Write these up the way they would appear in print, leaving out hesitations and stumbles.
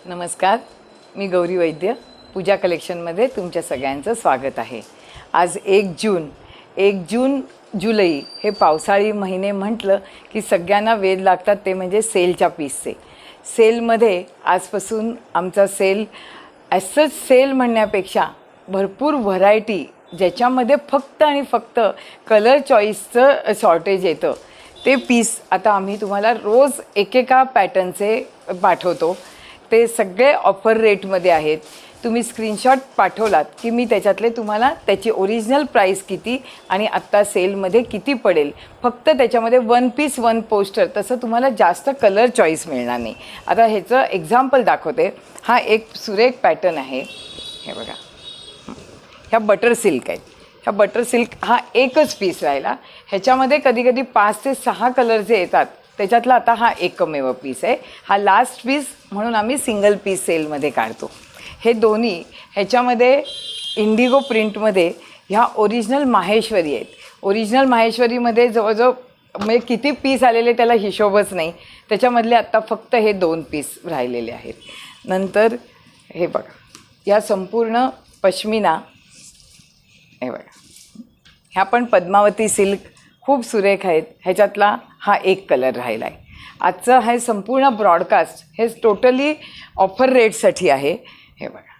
नमस्कार, मी गौरी वैद्य. पूजा कलेक्शनमध्ये तुमच्या सगळ्यांचं स्वागत आहे. आज 1 जून जुलै हे पावसाळी महिने म्हटलं की सगळ्यांना वेध लागतात, ते म्हणजे सेलच्या पीसचे. सेलमध्ये आजपासून आमचा सेल ॲसच सेल म्हणण्यापेक्षा भरपूर व्हरायटी, ज्याच्यामध्ये फक्त आणि फक्त कलर चॉईसचं शॉर्टेज येतं, ते पीस आता आम्ही तुम्हाला रोज एकेका पॅटर्नचे पाठवतो. ते सगळे ऑफर रेटमध्ये आहेत. तुम्ही स्क्रीनशॉट पाठवलात की मी त्याच्यातले तुम्हाला त्याची ओरिजिनल प्राईस किती आणि आत्ता सेलमध्ये किती पडेल, फक्त त्याच्यामध्ये 1 पीस 1 पोस्टर, तसं तुम्हाला जास्त कलर चॉईस मिळणार नाही. आता ह्याचं एक्झाम्पल दाखवते. हा एक सुरेख पॅटर्न आहे, हे बघा. ह्या बटर सिल्क आहेत. ह्या बटर सिल्क हा एकच पीस राहिला. ह्याच्यामध्ये कधी कधी 5 ते 6 कलर जे येतात, त्याच्यातला आता हा एकमेव पीस आहे. हा लास्ट पीस म्हणून आम्ही सिंगल पीस सेलमध्ये काढतो. हे दोन्ही ह्याच्यामध्ये इंडिगो प्रिंटमध्ये ह्या ओरिजिनल माहेश्वरी आहेत. ओरिजिनल माहेश्वरीमध्ये जवळजवळ म्हणजे किती पीस आलेले त्याला हिशोबच नाही. त्याच्यामधले आत्ता फक्त हे 2 पीस राहिलेले आहेत. नंतर हे बघा, या संपूर्ण पश्मिना, हे बघा, ह्या पण पद्मावती सिल्क खूप सुरेख आहेत. ह्याच्यातला हा एक कलर राहिला आहे. आजचं हे संपूर्ण ब्रॉडकास्ट हे टोटली ऑफर रेटसाठी आहे. हे बघा,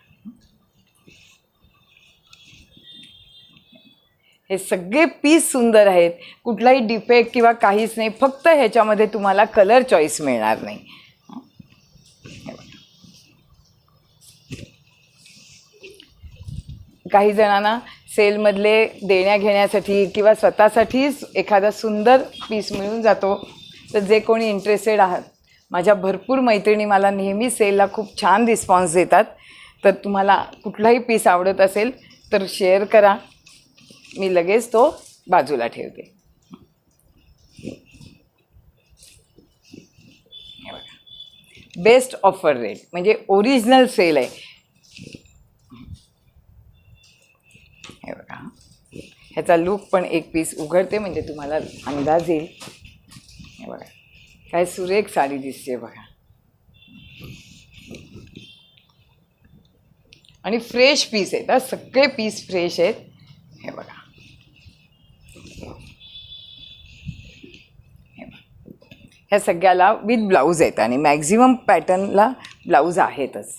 हे सगळे पीस सुंदर आहेत, कुठलाही डिफेक्ट किंवा काहीच नाही. फक्त ह्याच्यामध्ये तुम्हाला कलर चॉईस मिळणार नाही. काही जणांना सेलमधले देण्या घेण्यासाठी किंवा स्वतःसाठीच एखादा सुंदर पीस मिळून जातो. तर जे कोणी इंटरेस्टेड आहात, माझ्या भरपूर मैत्रिणी मला नेहमी सेलला खूप छान रिस्पॉन्स देतात. तर तुम्हाला कुठलाही पीस आवडत असेल तर शेअर करा, मी लगेच तो बाजूला ठेवते. हे बघा, बेस्ट ऑफर रेट म्हणजे ओरिजिनल सेल आहे. हे बघा, ह्याचा लूक पण एक पीस उघडते म्हणजे तुम्हाला अंदाज येईल. हे बघा, काय सुरेख साडी दिसते बघा. आणि फ्रेश पीस आहेत, सगळे पीस फ्रेश आहेत. हे बघा, ह्या सगळ्याला विथ ब्लाऊज आहेत आणि मॅक्झिमम पॅटर्नला ब्लाऊज आहेतच.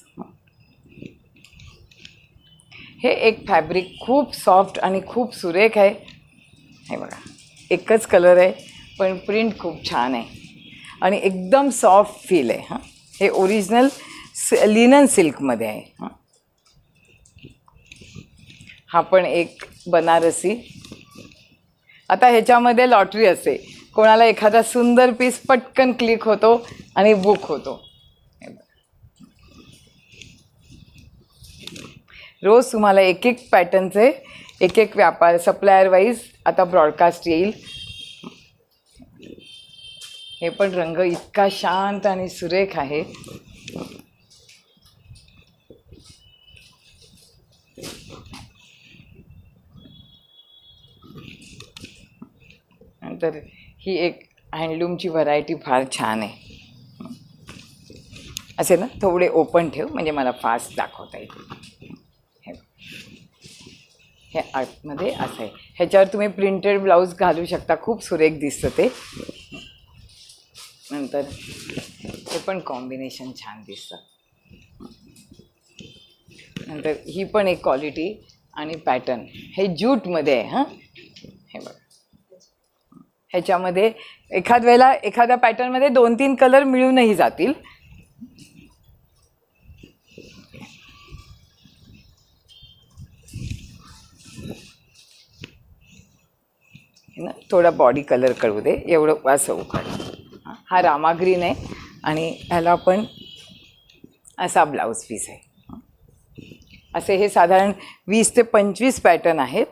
हे एक फॅब्रिक खूप सॉफ्ट आणि खूप सुरेख आहे. हे बघा, एकच कलर आहे पण प्रिंट खूप छान आहे आणि एकदम सॉफ्ट फील आहे. हां, हे ओरिजिनल लिनन सिल्कमध्ये आहे. हां, हा पण एक बनारसी. आता ह्याच्यामध्ये लॉटरी असते, कोणाला एखादा सुंदर पीस पटकन क्लिक होतो आणि बुक होतो. रोज तुम्हाला एक एक पॅटर्नचे एक एक व्यापार सप्लायर वाईज आता ब्रॉडकास्ट येईल. हे पण रंग इतका शांत आणि सुरेख आहे. नंतर ही एक हँडलूमची व्हरायटी फार छान आहे. असे ना, थोडे ओपन ठेव म्हणजे मला फास्ट दाखवता येईल. हे आर्टमध्ये असं आहे. ह्याच्यावर तुम्ही प्रिंटेड ब्लाऊज घालू शकता, खूप सुरेख दिसतं ते. नंतर हे पण कॉम्बिनेशन छान दिसतं. नंतर ही पण एक क्वालिटी आणि पॅटर्न हे ज्यूटमध्ये आहे. हां, हे बघा, ह्याच्यामध्ये एखाद वेळेला एखाद्या पॅटर्नमध्ये 2-3 कलर मिळूनही जातील. ना, थोडा बॉडी कलर करू दे, एवढं असं उघड. हा रामा ग्रीन आहे आणि ह्याला पण असा ब्लाऊज पीस आहे. असे हे साधारण 20 ते 25 पॅटर्न आहेत.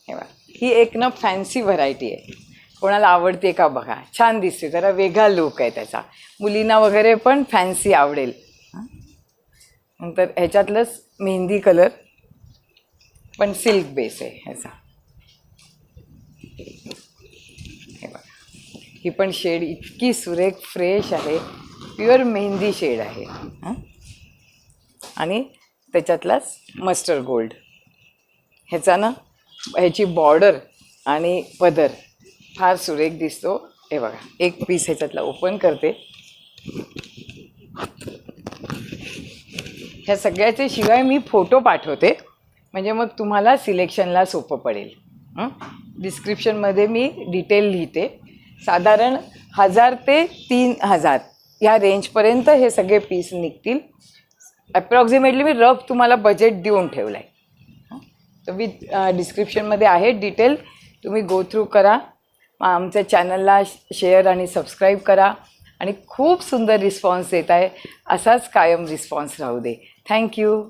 हे बघा, ही एक ना फॅन्सी व्हरायटी आहे. कोणाला आवडते का बघा, छान दिसते, जरा वेगळा लूक आहे त्याचा. मुलींना वगैरे पण फॅन्सी आवडेल. नंतर ह्याच्यातलंच मेहंदी कलर पण सिल्क बेस आहे ह्याचा. हे बघा, ही पण शेड इतकी सुरेख फ्रेश आहे. प्युअर मेहंदी शेड आहे आणि त्याच्यातलाच मस्टर्ड गोल्ड. ह्याचा ना ह्याची बॉर्डर आणि पदर फार सुरेख दिसतो. हे बघा, एक पीस ह्याच्यातला ओपन करते. ह्या सगळ्याचे शिवाय मी फोटो पाठवते, म्हणजे मग तुम्हाला सिलेक्शनला सोपं पडेल. डिस्क्रिप्शनमध्ये मी डिटेल लिहिते. साधारण 1000 ते 3000 या रेंजपर्यंत हे सगळे पीस निघतील. ॲप्रॉक्सिमेटली मी रफ तुम्हाला बजेट देऊन ठेवलं आहे. तर विथ डिस्क्रिप्शनमध्ये आहे डिटेल, तुम्ही गो थ्रू करा. आमच्या चॅनलला शेअर आणि सबस्क्राईब करा आणि खूप सुंदर रिस्पॉन्स देत आहे. असाच कायम रिस्पॉन्स राहू दे. थँक्यू.